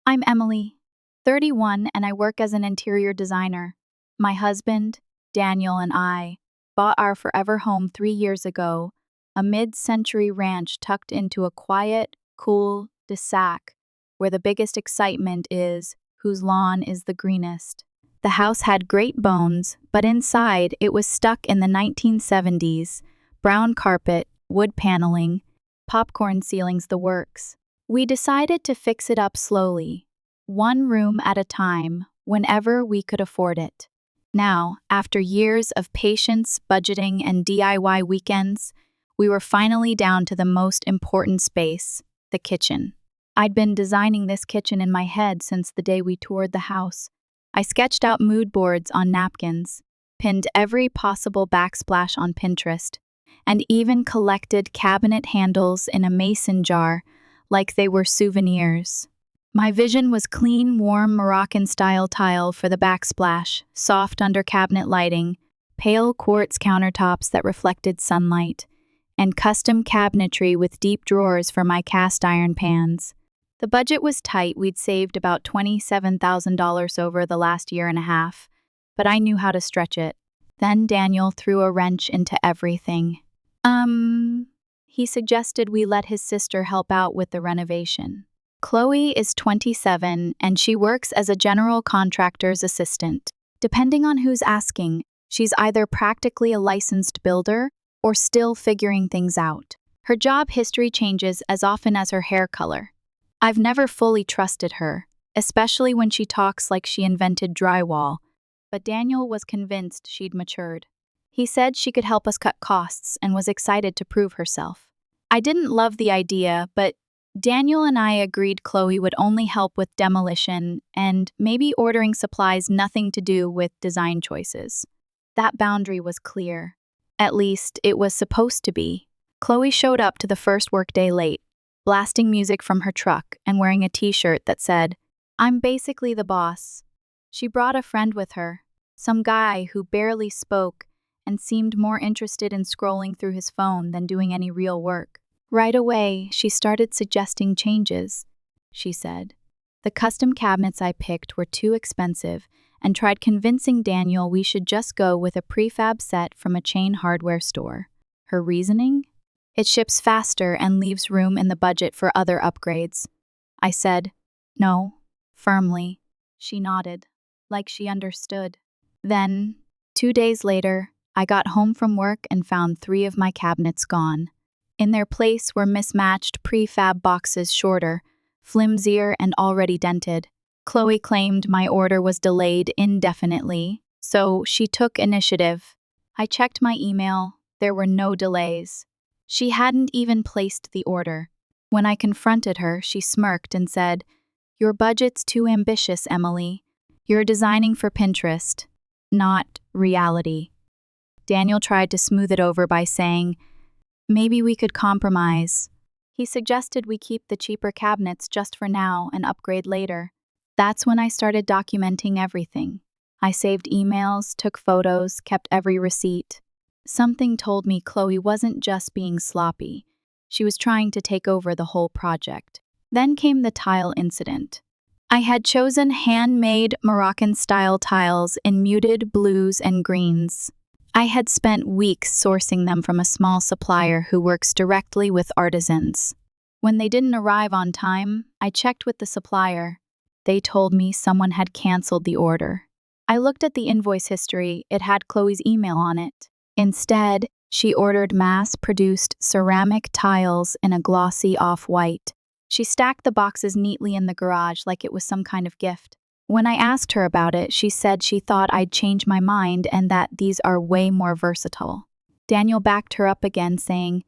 I'm Emily, 31, and I work as an interior designer. My husband, Daniel, and I bought our forever home 3 years ago, a mid-century ranch tucked into a quiet, cool de-sac where the biggest excitement is whose lawn is the greenest. The house had great bones, but inside it was stuck in the 1970s. Brown carpet, wood paneling, popcorn ceilings, the works. We decided to fix it up slowly, one room at a time, whenever we could afford it. Now, after years of patience, budgeting, and DIY weekends, we were finally down to the most important space, the kitchen. I'd been designing this kitchen in my head since the day we toured the house. I sketched out mood boards on napkins, pinned every possible backsplash on Pinterest, and even collected cabinet handles in a mason jar like they were souvenirs. My vision was clean, warm Moroccan-style tile for the backsplash, soft under-cabinet lighting, pale quartz countertops that reflected sunlight, and custom cabinetry with deep drawers for my cast-iron pans. The budget was tight. We'd saved about $27,000 over the last year and a half, but I knew how to stretch it. Then Daniel threw a wrench into everything. He suggested we let his sister help out with the renovation. Chloe is 27, and she works as a general contractor's assistant. Depending on who's asking, she's either practically a licensed builder or still figuring things out. Her job history changes as often as her hair color. I've never fully trusted her, especially when she talks like she invented drywall, but Daniel was convinced she'd matured. He said she could help us cut costs and was excited to prove herself. I didn't love the idea, but Daniel and I agreed Chloe would only help with demolition and maybe ordering supplies, nothing to do with design choices. That boundary was clear. At least, it was supposed to be. Chloe showed up to the first workday late, blasting music from her truck and wearing a t-shirt that said, "I'm basically the boss." She brought a friend with her, some guy who barely spoke and seemed more interested in scrolling through his phone than doing any real work. Right away, she started suggesting changes. She said, "The custom cabinets I picked were too expensive," and tried convincing Daniel we should just go with a prefab set from a chain hardware store. Her reasoning? It ships faster and leaves room in the budget for other upgrades. I said, "No," firmly. She nodded, like she understood. Then, 2 days later, I got home from work and found 3 of my cabinets gone. In their place were mismatched prefab boxes, shorter, flimsier, and already dented. Chloe claimed my order was delayed indefinitely, so she took initiative. I checked my email. There were no delays. She hadn't even placed the order. When I confronted her, she smirked and said, "Your budget's too ambitious, Emily. You're designing for Pinterest, not reality." Daniel tried to smooth it over by saying, "Maybe we could compromise." He suggested we keep the cheaper cabinets just for now and upgrade later. That's when I started documenting everything. I saved emails, took photos, kept every receipt. Something told me Chloe wasn't just being sloppy. She was trying to take over the whole project. Then came the tile incident. I had chosen handmade Moroccan-style tiles in muted blues and greens. I had spent weeks sourcing them from a small supplier who works directly with artisans. When they didn't arrive on time, I checked with the supplier. They told me someone had canceled the order. I looked at the invoice history. It had Chloe's email on it. Instead, she ordered mass-produced ceramic tiles in a glossy off-white. She stacked the boxes neatly in the garage like it was some kind of gift. When I asked her about it, she said she thought I'd change my mind and that these are way more versatile. Daniel backed her up again, saying,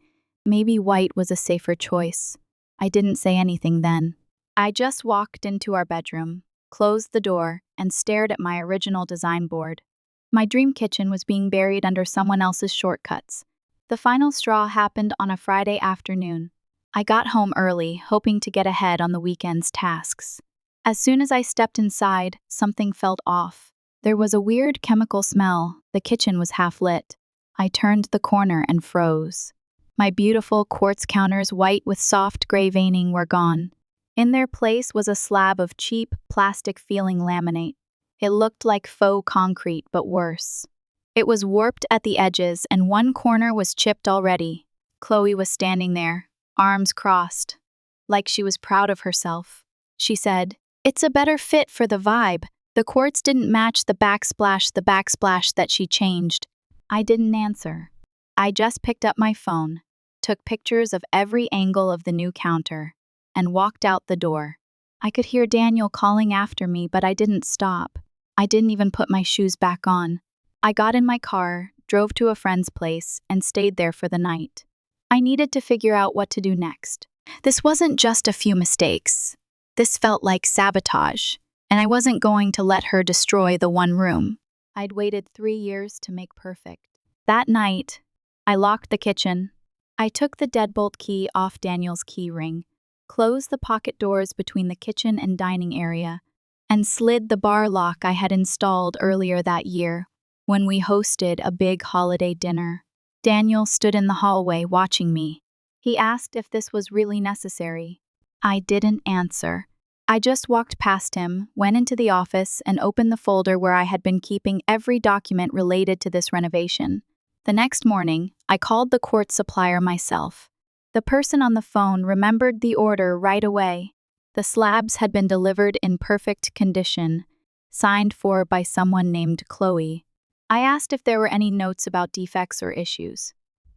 maybe white was a safer choice. I didn't say anything then. I just walked into our bedroom, closed the door, and stared at my original design board. My dream kitchen was being buried under someone else's shortcuts. The final straw happened on a Friday afternoon. I got home early, hoping to get ahead on the weekend's tasks. As soon as I stepped inside, something felt off. There was a weird chemical smell. The kitchen was half lit. I turned the corner and froze. My beautiful quartz counters, white with soft gray veining, were gone. In their place was a slab of cheap, plastic-feeling laminate. It looked like faux concrete, but worse. It was warped at the edges, and one corner was chipped already. Chloe was standing there, arms crossed, like she was proud of herself. She said, "It's a better fit for the vibe. The quartz didn't match the backsplash that she changed." I didn't answer. I just picked up my phone, took pictures of every angle of the new counter, and walked out the door. I could hear Daniel calling after me, but I didn't stop. I didn't even put my shoes back on. I got in my car, drove to a friend's place, and stayed there for the night. I needed to figure out what to do next. This wasn't just a few mistakes. This felt like sabotage, and I wasn't going to let her destroy the one room I'd waited 3 years to make perfect. That night, I locked the kitchen. I took the deadbolt key off Daniel's key ring, closed the pocket doors between the kitchen and dining area, and slid the bar lock I had installed earlier that year when we hosted a big holiday dinner. Daniel stood in the hallway watching me. He asked if this was really necessary. I didn't answer. I just walked past him, went into the office, and opened the folder where I had been keeping every document related to this renovation. The next morning, I called the quartz supplier myself. The person on the phone remembered the order right away. The slabs had been delivered in perfect condition, signed for by someone named Chloe. I asked if there were any notes about defects or issues.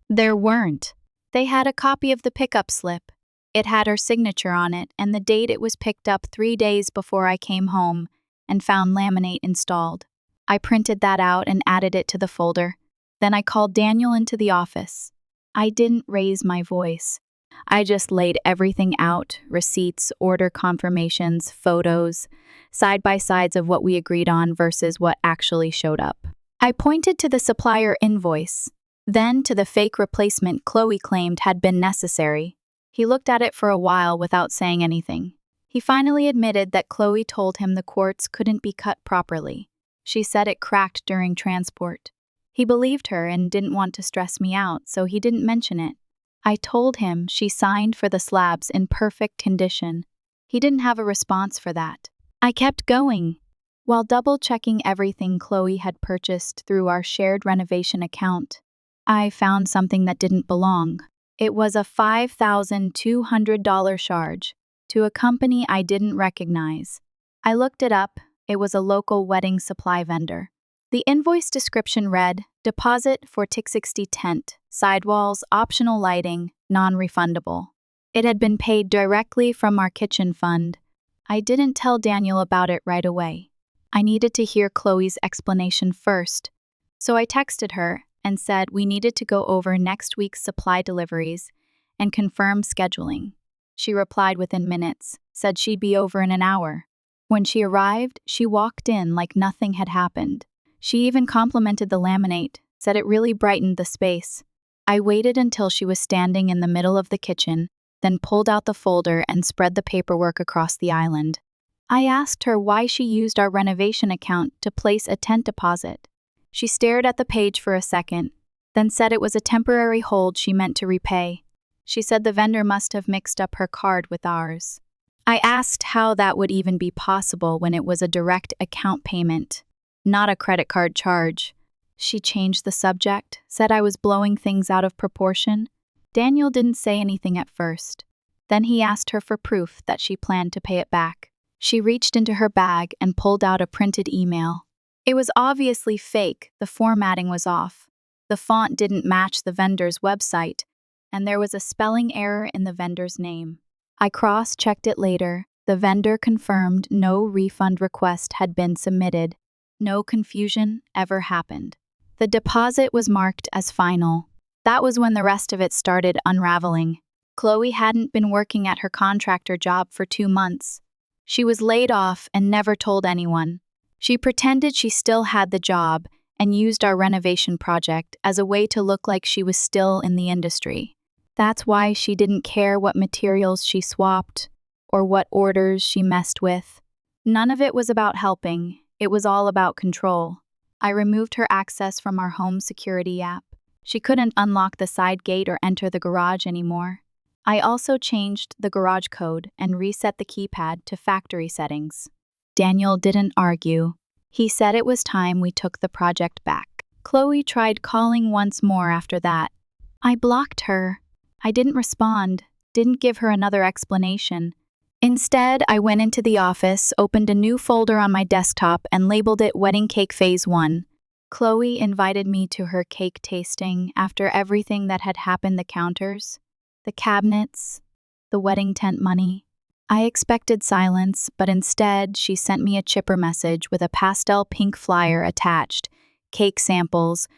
There weren't. They had a copy of the pickup slip. It had her signature on it and the date it was picked up 3 days before I came home and found laminate installed. I printed that out and added it to the folder. Then I called Daniel into the office. I didn't raise my voice. I just laid everything out, receipts, order confirmations, photos, side-by-sides of what we agreed on versus what actually showed up. I pointed to the supplier invoice, then to the fake replacement Chloe claimed had been necessary. He looked at it for a while without saying anything. He finally admitted that Chloe told him the quartz couldn't be cut properly. She said it cracked during transport. He believed her and didn't want to stress me out, so he didn't mention it. I told him she signed for the slabs in perfect condition. He didn't have a response for that. I kept going. While double-checking everything Chloe had purchased through our shared renovation account, I found something that didn't belong. It was a $5,200 charge to a company I didn't recognize. I looked it up. It was a local wedding supply vendor. The invoice description read, "Deposit for TIC60 tent, sidewalls, optional lighting, non-refundable." It had been paid directly from our kitchen fund. I didn't tell Daniel about it right away. I needed to hear Chloe's explanation first. So I texted her and said we needed to go over next week's supply deliveries and confirm scheduling. She replied within minutes, said she'd be over in an hour. When she arrived, she walked in like nothing had happened. She even complimented the laminate, said it really brightened the space. I waited until she was standing in the middle of the kitchen, then pulled out the folder and spread the paperwork across the island. I asked her why she used our renovation account to place a tent deposit. She stared at the page for a second, then said it was a temporary hold she meant to repay. She said the vendor must have mixed up her card with ours. I asked how that would even be possible when it was a direct account payment, not a credit card charge. She changed the subject, said I was blowing things out of proportion. Daniel didn't say anything at first. Then he asked her for proof that she planned to pay it back. She reached into her bag and pulled out a printed email. It was obviously fake. The formatting was off. The font didn't match the vendor's website, and there was a spelling error in the vendor's name. I cross-checked it later. The vendor confirmed no refund request had been submitted. No confusion ever happened. The deposit was marked as final. That was when the rest of it started unraveling. Chloe hadn't been working at her contractor job for 2 months. She was laid off and never told anyone. She pretended she still had the job and used our renovation project as a way to look like she was still in the industry. That's why she didn't care what materials she swapped or what orders she messed with. None of it was about helping. It was all about control. I removed her access from our home security app. She couldn't unlock the side gate or enter the garage anymore. I also changed the garage code and reset the keypad to factory settings. Daniel didn't argue. He said it was time we took the project back. Chloe tried calling once more after that. I blocked her. I didn't respond, didn't give her another explanation. Instead, I went into the office, opened a new folder on my desktop, and labeled it Wedding Cake Phase 1. Chloe invited me to her cake tasting after everything that had happened: the counters, the cabinets, the wedding tent money. I expected silence, but instead she sent me a chipper message with a pastel pink flyer attached, cake samples,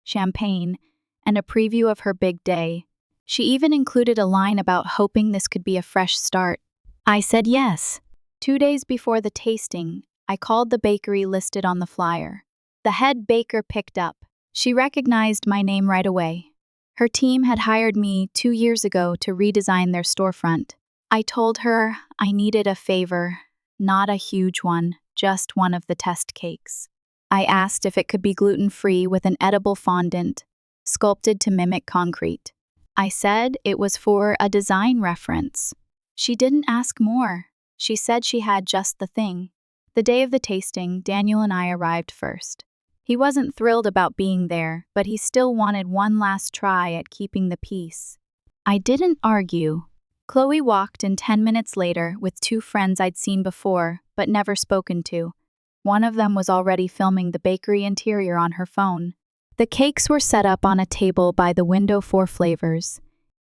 champagne, and a preview of her big day. She even included a line about hoping this could be a fresh start. I said yes. 2 days before the tasting, I called the bakery listed on the flyer. The head baker picked up. She recognized my name right away. Her team had hired me 2 years ago to redesign their storefront. I told her I needed a favor, not a huge one, just one of the test cakes. I asked if it could be gluten-free with an edible fondant, sculpted to mimic concrete. I said it was for a design reference. She didn't ask more. She said she had just the thing. The day of the tasting, Daniel and I arrived first. He wasn't thrilled about being there, but he still wanted one last try at keeping the peace. I didn't argue. Chloe walked in 10 minutes later with 2 friends I'd seen before, but never spoken to. One of them was already filming the bakery interior on her phone. The cakes were set up on a table by the window, 4 flavors,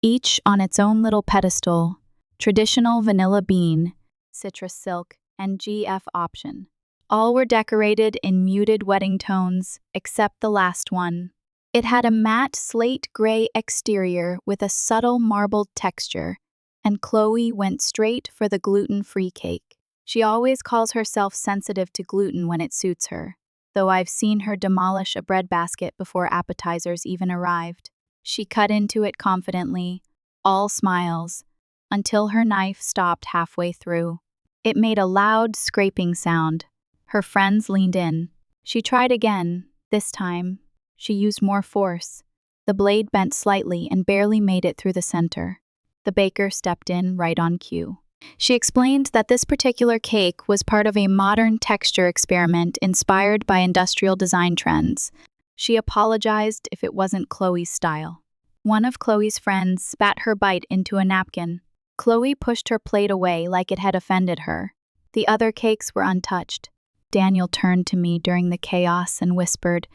each on its own little pedestal: traditional vanilla bean, citrus silk, and GF option. All were decorated in muted wedding tones, except the last one. It had a matte slate gray exterior with a subtle marbled texture, and Chloe went straight for the gluten-free cake. She always calls herself sensitive to gluten when it suits her, though I've seen her demolish a bread basket before appetizers even arrived. She cut into it confidently, all smiles, until her knife stopped halfway through. It made a loud scraping sound. Her friends leaned in. She tried again. This time, she used more force. The blade bent slightly and barely made it through the center. The baker stepped in right on cue. She explained that this particular cake was part of a modern texture experiment inspired by industrial design trends. She apologized if it wasn't Chloe's style. One of Chloe's friends spat her bite into a napkin. Chloe pushed her plate away like it had offended her. The other cakes were untouched. Daniel turned to me during the chaos and whispered,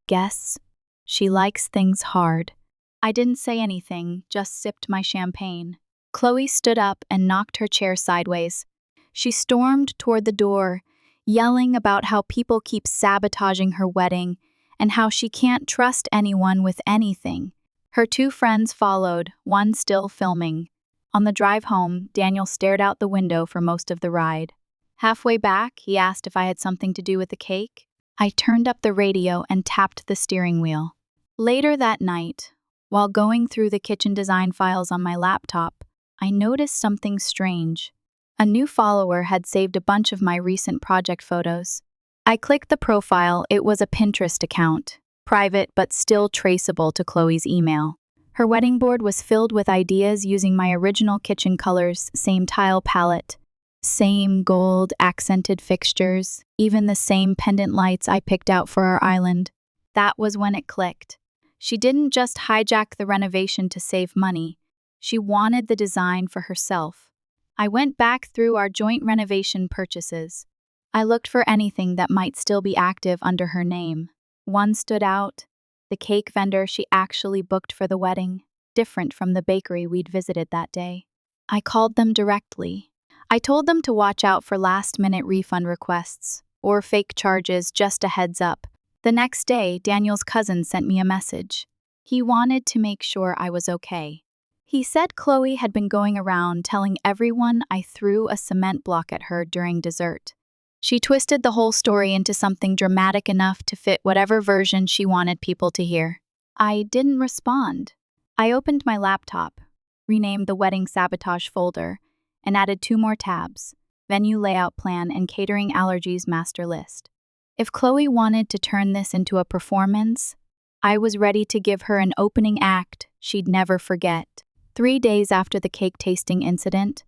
"Guess, she likes things hard." I didn't say anything, just sipped my champagne. Chloe stood up and knocked her chair sideways. She stormed toward the door, yelling about how people keep sabotaging her wedding and how she can't trust anyone with anything. Her 2 friends followed, one still filming. On the drive home, Daniel stared out the window for most of the ride. Halfway back, he asked if I had something to do with the cake. I turned up the radio and tapped the steering wheel. Later that night, while going through the kitchen design files on my laptop, I noticed something strange. A new follower had saved a bunch of my recent project photos. I clicked the profile. It was a Pinterest account, private but still traceable to Chloe's email. Her wedding board was filled with ideas using my original kitchen colors, same tile palette, same gold accented fixtures, even the same pendant lights I picked out for our island. That was when it clicked. She didn't just hijack the renovation to save money. She wanted the design for herself. I went back through our joint renovation purchases. I looked for anything that might still be active under her name. One stood out: the cake vendor she actually booked for the wedding, different from the bakery we'd visited that day. I called them directly. I told them to watch out for last-minute refund requests or fake charges, just a heads up. The next day, Daniel's cousin sent me a message. He wanted to make sure I was okay. He said Chloe had been going around telling everyone I threw a cement block at her during dessert. She twisted the whole story into something dramatic enough to fit whatever version she wanted people to hear. I didn't respond. I opened my laptop, renamed the wedding sabotage folder, and added 2 more tabs: venue layout plan and catering allergies master list. If Chloe wanted to turn this into a performance, I was ready to give her an opening act she'd never forget. 3 days after the cake tasting incident,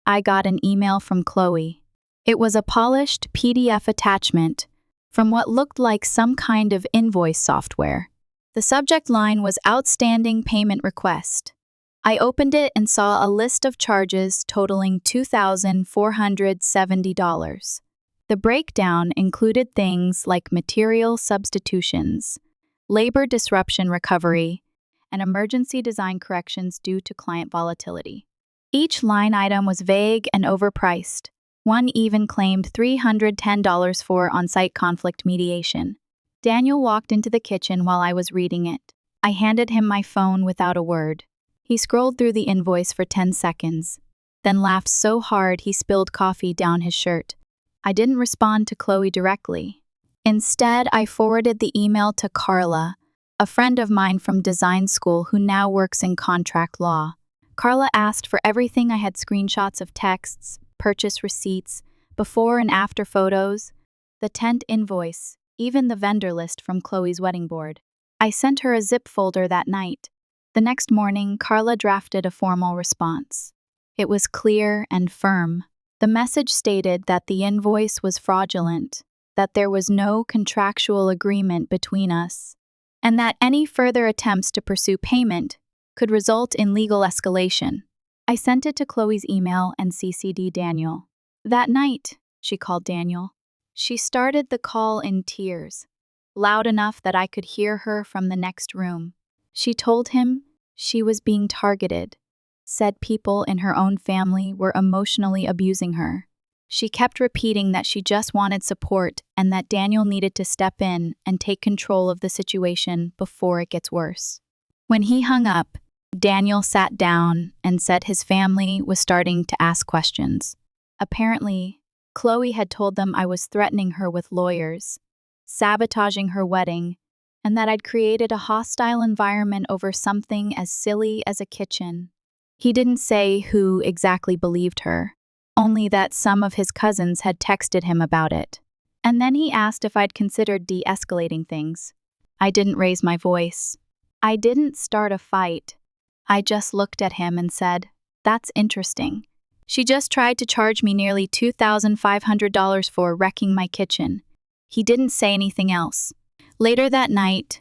I got an email from Chloe. It was a polished PDF attachment from what looked like some kind of invoice software. The subject line was Outstanding Payment Request. I opened it and saw a list of charges totaling $2,470. The breakdown included things like material substitutions, labor disruption recovery, and emergency design corrections due to client volatility. Each line item was vague and overpriced. One even claimed $310 for on-site conflict mediation. Daniel walked into the kitchen while I was reading it. I handed him my phone without a word. He scrolled through the invoice for 10 seconds, then laughed so hard he spilled coffee down his shirt. I didn't respond to Chloe directly. Instead, I forwarded the email to Carla, a friend of mine from design school who now works in contract law. Carla asked for everything. I had screenshots of texts, purchase receipts, before and after photos, the tent invoice, even the vendor list from Chloe's wedding board. I sent her a zip folder that night. The next morning, Carla drafted a formal response. It was clear and firm. The message stated that the invoice was fraudulent, that there was no contractual agreement between us, and that any further attempts to pursue payment could result in legal escalation. I sent it to Chloe's email and CC'd Daniel. That night, she called Daniel. She started the call in tears, loud enough that I could hear her from the next room. She told him she was being targeted, said people in her own family were emotionally abusing her. She kept repeating that she just wanted support and that Daniel needed to step in and take control of the situation before it gets worse. When he hung up, Daniel sat down and said his family was starting to ask questions. Apparently, Chloe had told them I was threatening her with lawyers, sabotaging her wedding, and that I'd created a hostile environment over something as silly as a kitchen. He didn't say who exactly believed her, only that some of his cousins had texted him about it. And then he asked if I'd considered de-escalating things. I didn't raise my voice. I didn't start a fight. I just looked at him and said, "That's interesting. She just tried to charge me nearly $2,500 for wrecking my kitchen." He didn't say anything else. Later that night,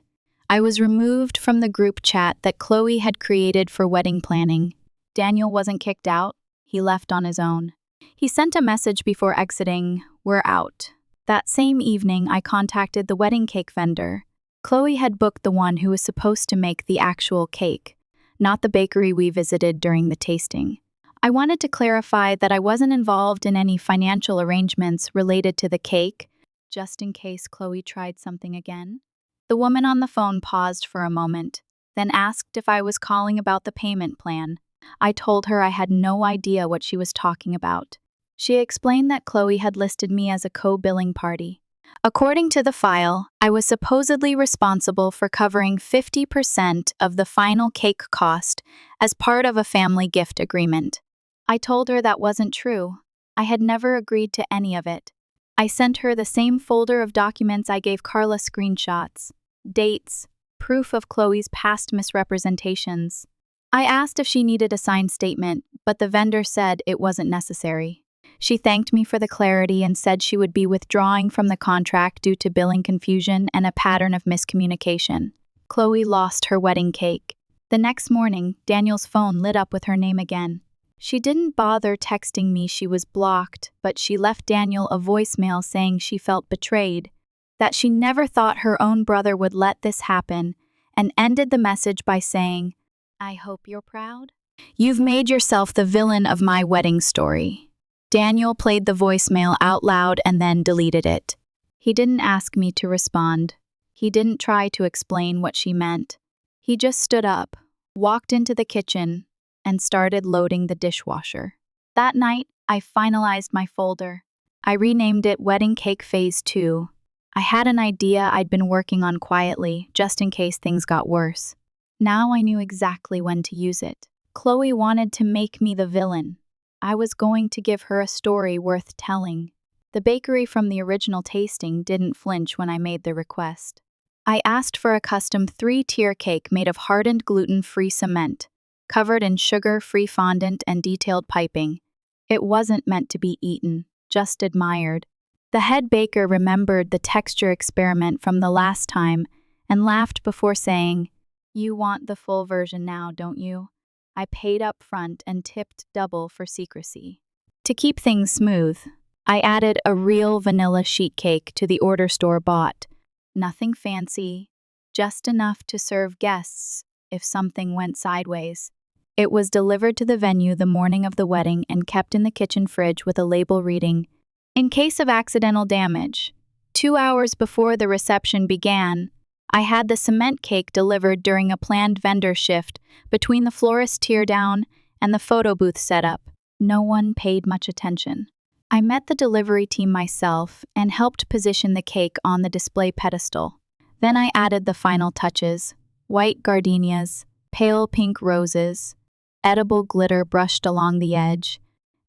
I was removed from the group chat that Chloe had created for wedding planning. Daniel wasn't kicked out. He left on his own. He sent a message before exiting, "We're out." That same evening, I contacted the wedding cake vendor. Chloe had booked the one who was supposed to make the actual cake, not the bakery we visited during the tasting. I wanted to clarify that I wasn't involved in any financial arrangements related to the cake, just in case Chloe tried something again. The woman on the phone paused for a moment, then asked if I was calling about the payment plan. I told her I had no idea what she was talking about. She explained that Chloe had listed me as a co-billing party. According to the file, I was supposedly responsible for covering 50% of the final cake cost as part of a family gift agreement. I told her that wasn't true. I had never agreed to any of it. I sent her the same folder of documents I gave Carla screenshots, dates, proof of Chloe's past misrepresentations. I asked if she needed a signed statement, but the vendor said it wasn't necessary. She thanked me for the clarity and said she would be withdrawing from the contract due to billing confusion and a pattern of miscommunication. Chloe lost her wedding cake. The next morning, Daniel's phone lit up with her name again. She didn't bother texting me she was blocked, but she left Daniel a voicemail saying she felt betrayed, that she never thought her own brother would let this happen, and ended the message by saying, "I hope you're proud. You've made yourself the villain of my wedding story." Daniel played the voicemail out loud and then deleted it. He didn't ask me to respond. He didn't try to explain what she meant. He just stood up, walked into the kitchen, and started loading the dishwasher. That night, I finalized my folder. I renamed it Wedding Cake Phase 2. I had an idea I'd been working on quietly, just in case things got worse. Now I knew exactly when to use it. Chloe wanted to make me the villain. I was going to give her a story worth telling. The bakery from the original tasting didn't flinch when I made the request. I asked for a custom 3-tier cake made of hardened gluten-free cement, covered in sugar-free fondant and detailed piping. It wasn't meant to be eaten, just admired. The head baker remembered the texture experiment from the last time and laughed before saying, "You want the full version now, don't you?" I paid up front and tipped double for secrecy. To keep things smooth, I added a real vanilla sheet cake to the order store bought. Nothing fancy, just enough to serve guests if something went sideways. It was delivered to the venue the morning of the wedding and kept in the kitchen fridge with a label reading, "In case of accidental damage." 2 hours before the reception began, I had the cement cake delivered during a planned vendor shift between the florist teardown and the photo booth setup. No one paid much attention. I met the delivery team myself and helped position the cake on the display pedestal. Then I added the final touches: white gardenias, pale pink roses, edible glitter brushed along the edge,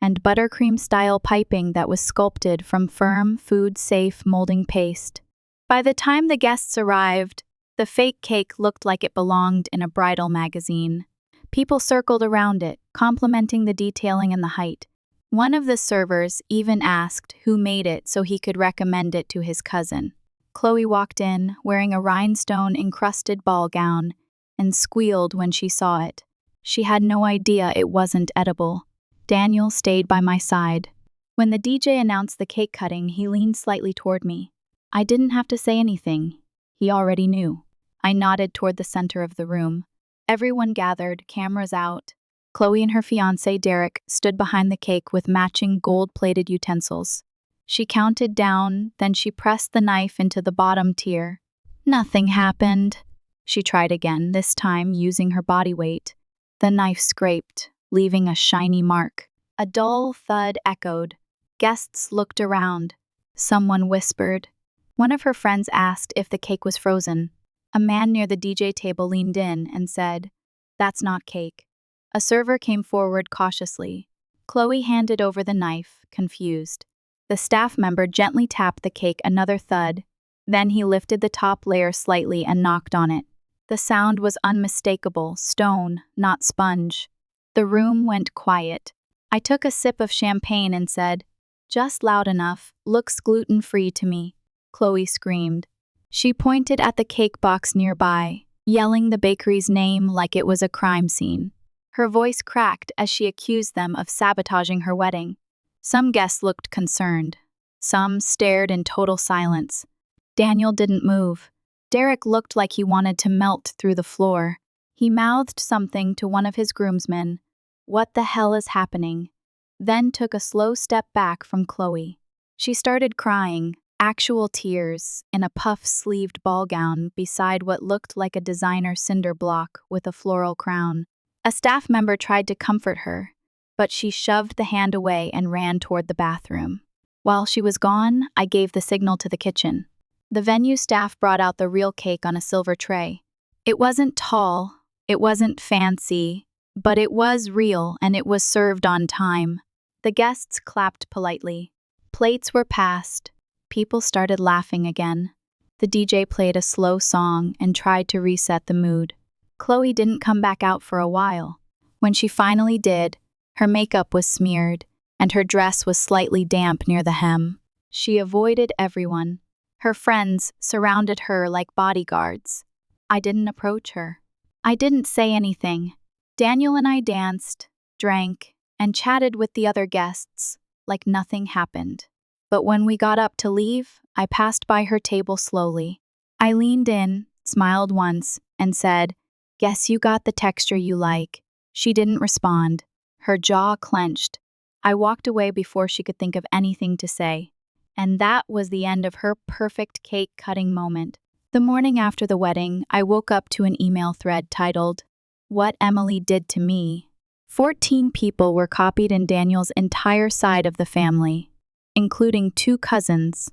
and buttercream-style piping that was sculpted from firm, food-safe molding paste. By the time the guests arrived, the fake cake looked like it belonged in a bridal magazine. People circled around it, complimenting the detailing and the height. One of the servers even asked who made it so he could recommend it to his cousin. Chloe walked in, wearing a rhinestone-encrusted ball gown, and squealed when she saw it. She had no idea it wasn't edible. Daniel stayed by my side. When the DJ announced the cake cutting, he leaned slightly toward me. I didn't have to say anything. He already knew. I nodded toward the center of the room. Everyone gathered, cameras out. Chloe and her fiancé, Derek, stood behind the cake with matching gold-plated utensils. She counted down, then she pressed the knife into the bottom tier. Nothing happened. She tried again, this time using her body weight. The knife scraped, leaving a shiny mark. A dull thud echoed. Guests looked around. Someone whispered. One of her friends asked if the cake was frozen. A man near the DJ table leaned in and said, "That's not cake." A server came forward cautiously. Chloe handed over the knife, confused. The staff member gently tapped the cake, another thud. Then he lifted the top layer slightly and knocked on it. The sound was unmistakable, stone, not sponge. The room went quiet. I took a sip of champagne and said, "Just loud enough, looks gluten-free to me." Chloe screamed. She pointed at the cake box nearby, yelling the bakery's name like it was a crime scene. Her voice cracked as she accused them of sabotaging her wedding. Some guests looked concerned. Some stared in total silence. Daniel didn't move. Derek looked like he wanted to melt through the floor. He mouthed something to one of his groomsmen. "What the hell is happening?" Then took a slow step back from Chloe. She started crying, actual tears, in a puff-sleeved ball gown beside what looked like a designer cinder block with a floral crown. A staff member tried to comfort her, but she shoved the hand away and ran toward the bathroom. While she was gone, I gave the signal to the kitchen. The venue staff brought out the real cake on a silver tray. It wasn't tall, it wasn't fancy, but it was real and it was served on time. The guests clapped politely. Plates were passed. People started laughing again. The DJ played a slow song and tried to reset the mood. Chloe didn't come back out for a while. When she finally did, her makeup was smeared, and her dress was slightly damp near the hem. She avoided everyone. Her friends surrounded her like bodyguards. I didn't approach her. I didn't say anything. Daniel and I danced, drank, and chatted with the other guests like nothing happened. But when we got up to leave, I passed by her table slowly. I leaned in, smiled once, and said, "Guess you got the texture you like." She didn't respond. Her jaw clenched. I walked away before she could think of anything to say. And that was the end of her perfect cake-cutting moment. The morning after the wedding, I woke up to an email thread titled, "What Emily Did to Me." 14 people were copied in Daniel's entire side of the family, including 2 cousins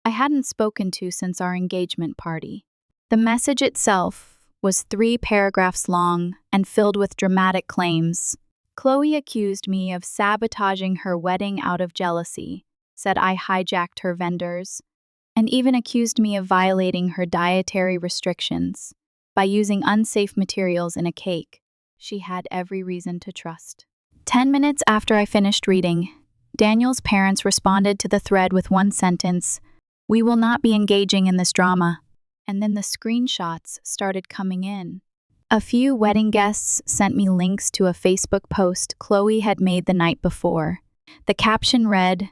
I hadn't spoken to since our engagement party. The message itself was 3 paragraphs long and filled with dramatic claims. Chloe accused me of sabotaging her wedding out of jealousy, said I hijacked her vendors, and even accused me of violating her dietary restrictions by using unsafe materials in a cake. she had every reason to trust. 10 minutes after I finished reading, Daniel's parents responded to the thread with one sentence, "We will not be engaging in this drama." And then the screenshots started coming in. A few wedding guests sent me links to a Facebook post Chloe had made the night before. The caption read,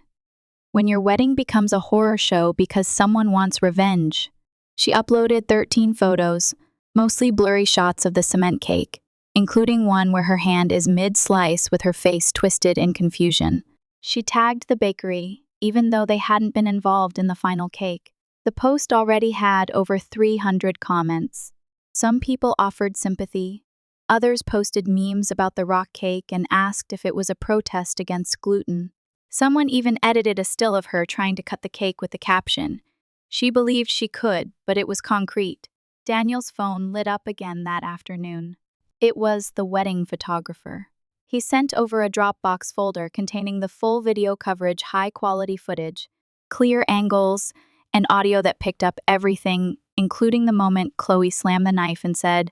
"When your wedding becomes a horror show because someone wants revenge." She uploaded 13 photos, mostly blurry shots of the cement cake, including one where her hand is mid-slice with her face twisted in confusion. She tagged the bakery, even though they hadn't been involved in the final cake. The post already had over 300 comments. Some people offered sympathy. Others posted memes about the rock cake and asked if it was a protest against gluten. Someone even edited a still of her trying to cut the cake with the caption, "She believed she could, but it was concrete." Daniel's phone lit up again that afternoon. It was the wedding photographer. He sent over a Dropbox folder containing the full video coverage, high-quality footage, clear angles, and audio that picked up everything, including the moment Chloe slammed the knife and said,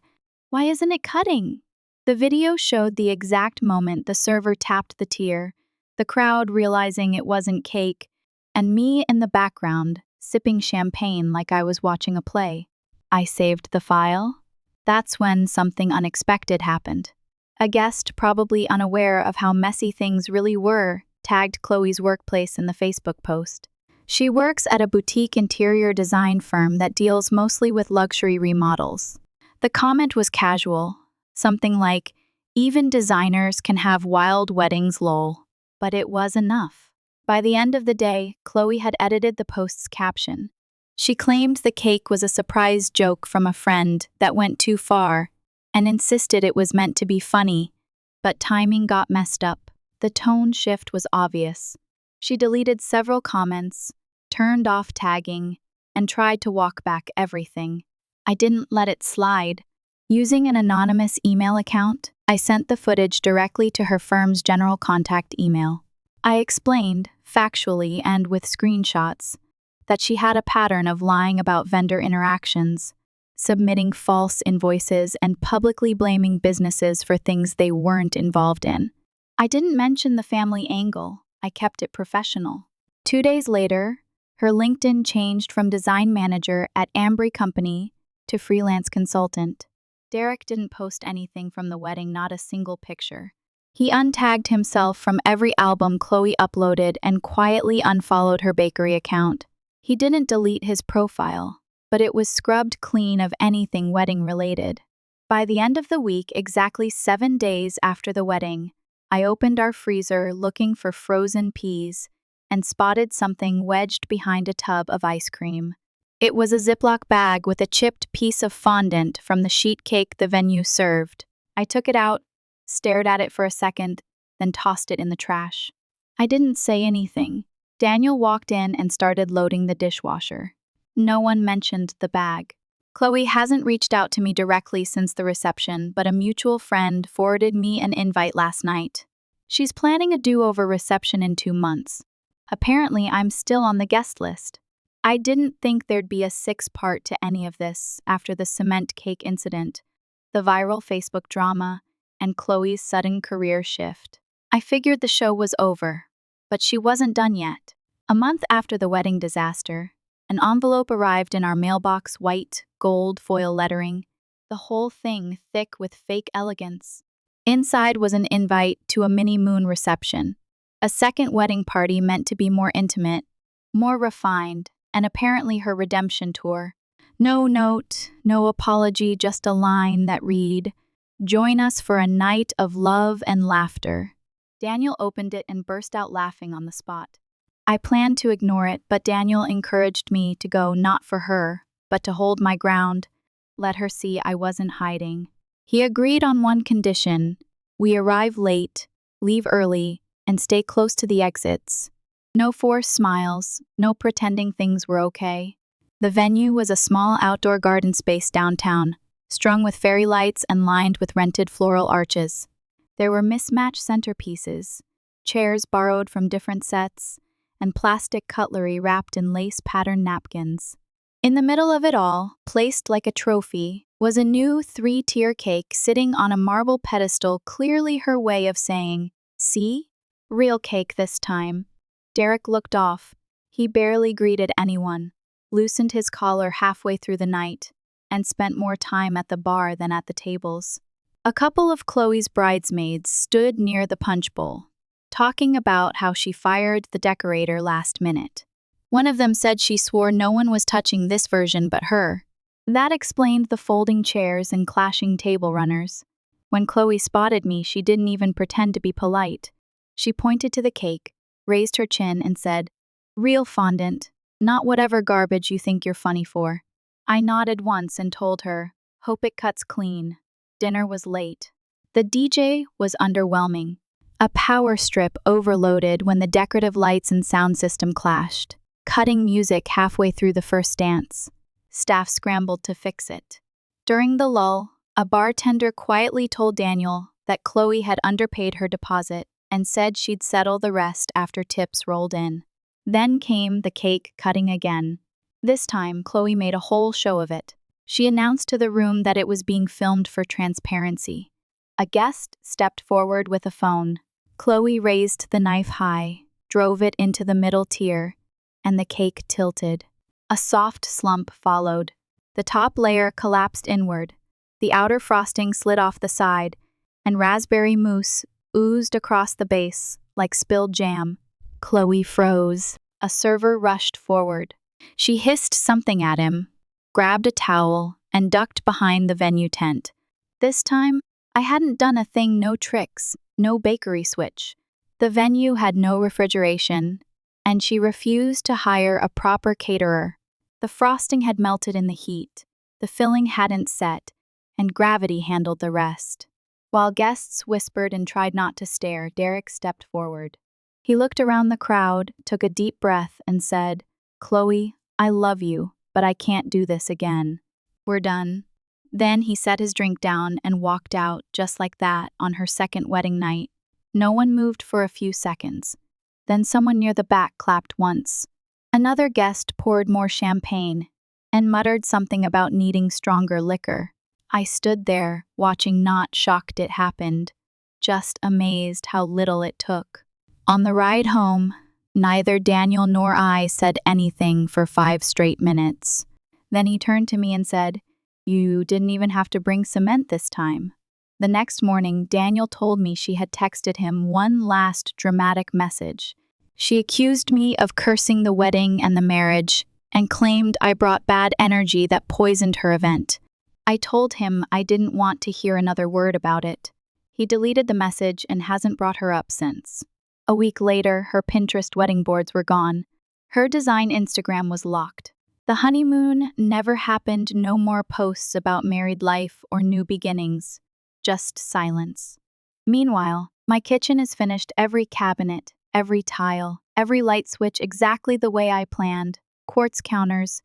"Why isn't it cutting?" The video showed the exact moment the server tapped the tier, the crowd realizing it wasn't cake, and me in the background, sipping champagne like I was watching a play. I saved the file. That's when something unexpected happened. A guest, probably unaware of how messy things really were, tagged Chloe's workplace in the Facebook post. She works at a boutique interior design firm that deals mostly with luxury remodels. The comment was casual, something like, "Even designers can have wild weddings, lol." But it was enough. By the end of the day, Chloe had edited the post's caption. She claimed the cake was a surprise joke from a friend that went too far and insisted it was meant to be funny, but timing got messed up. The tone shift was obvious. She deleted several comments, turned off tagging, and tried to walk back everything. I didn't let it slide. Using an anonymous email account, I sent the footage directly to her firm's general contact email. I explained, factually and with screenshots, that she had a pattern of lying about vendor interactions, submitting false invoices, and publicly blaming businesses for things they weren't involved in. I didn't mention the family angle. I kept it professional. 2 days later, her LinkedIn changed from design manager at Ambry Company to freelance consultant. Derek didn't post anything from the wedding, not a single picture. He untagged himself from every album Chloe uploaded and quietly unfollowed her bakery account. He didn't delete his profile, but it was scrubbed clean of anything wedding-related. By the end of the week, exactly 7 days after the wedding, I opened our freezer looking for frozen peas and spotted something wedged behind a tub of ice cream. It was a Ziploc bag with a chipped piece of fondant from the sheet cake the venue served. I took it out, stared at it for a second, then tossed it in the trash. I didn't say anything. Daniel walked in and started loading the dishwasher. No one mentioned the bag. Chloe hasn't reached out to me directly since the reception, but a mutual friend forwarded me an invite last night. She's planning a do-over reception in 2 months. Apparently, I'm still on the guest list. I didn't think there'd be a 6-part to any of this after the cement cake incident, the viral Facebook drama, and Chloe's sudden career shift. I figured the show was over, but she wasn't done yet. A month after the wedding disaster, an envelope arrived in our mailbox, white, gold foil lettering, the whole thing thick with fake elegance. Inside was an invite to a mini-moon reception, a second wedding party meant to be more intimate, more refined, and apparently her redemption tour. No note, no apology, just a line that read, "Join us for a night of love and laughter." Daniel opened it and burst out laughing on the spot. I planned to ignore it, but Daniel encouraged me to go not for her, but to hold my ground, let her see I wasn't hiding. He agreed on one condition: we arrive late, leave early, and stay close to the exits. No forced smiles, no pretending things were okay. The venue was a small outdoor garden space downtown, strung with fairy lights and lined with rented floral arches. There were mismatched centerpieces, chairs borrowed from different sets, and plastic cutlery wrapped in lace-patterned napkins. In the middle of it all, placed like a trophy, was a new 3-tier cake sitting on a marble pedestal, clearly her way of saying, "See? Real cake this time." Derek looked off. He barely greeted anyone, loosened his collar halfway through the night, and spent more time at the bar than at the tables. A couple of Chloe's bridesmaids stood near the punch bowl, talking about how she fired the decorator last minute. One of them said she swore no one was touching this version but her. That explained the folding chairs and clashing table runners. When Chloe spotted me, she didn't even pretend to be polite. She pointed to the cake, raised her chin, and said, "Real fondant, not whatever garbage you think you're funny for." I nodded once and told her, "Hope it cuts clean." Dinner was late. The DJ was underwhelming. A power strip overloaded when the decorative lights and sound system clashed, cutting music halfway through the first dance. Staff scrambled to fix it. During the lull, a bartender quietly told Daniel that Chloe had underpaid her deposit and said she'd settle the rest after tips rolled in. Then came the cake cutting again. This time, Chloe made a whole show of it. She announced to the room that it was being filmed for transparency. A guest stepped forward with a phone. Chloe raised the knife high, drove it into the middle tier, and the cake tilted. A soft slump followed. The top layer collapsed inward. The outer frosting slid off the side, and raspberry mousse oozed across the base like spilled jam. Chloe froze. A server rushed forward. She hissed something at him, grabbed a towel, and ducked behind the venue tent. This time, I hadn't done a thing, no tricks, no bakery switch. The venue had no refrigeration, and she refused to hire a proper caterer. The frosting had melted in the heat, the filling hadn't set, and gravity handled the rest. While guests whispered and tried not to stare, Derek stepped forward. He looked around the crowd, took a deep breath, and said, "Chloe, I love you, but I can't do this again. We're done." Then he set his drink down and walked out just like that on her second wedding night. No one moved for a few seconds. Then someone near the back clapped once. Another guest poured more champagne and muttered something about needing stronger liquor. I stood there, watching, not shocked it happened, just amazed how little it took. On the ride home, neither Daniel nor I said anything for 5 straight minutes. Then he turned to me and said, "You didn't even have to bring cement this time." The next morning, Daniel told me she had texted him one last dramatic message. She accused me of cursing the wedding and the marriage, and claimed I brought bad energy that poisoned her event. I told him I didn't want to hear another word about it. He deleted the message and hasn't brought her up since. A week later, her Pinterest wedding boards were gone. Her design Instagram was locked. The honeymoon never happened, no more posts about married life or new beginnings. Just silence. Meanwhile, my kitchen is finished, every cabinet, every tile, every light switch exactly the way I planned. Quartz counters,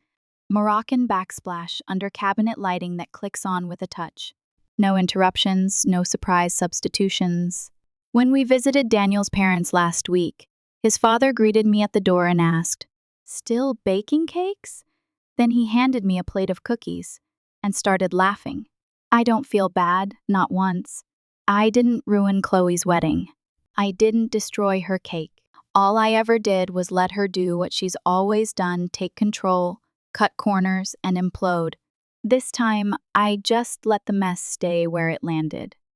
Moroccan backsplash under cabinet lighting that clicks on with a touch. No interruptions, no surprise substitutions. When we visited Daniel's parents last week, his father greeted me at the door and asked, "Still baking cakes?" Then he handed me a plate of cookies and started laughing. I don't feel bad, not once. I didn't ruin Chloe's wedding. I didn't destroy her cake. All I ever did was let her do what she's always done, take control, cut corners, and implode. This time, I just let the mess stay where it landed.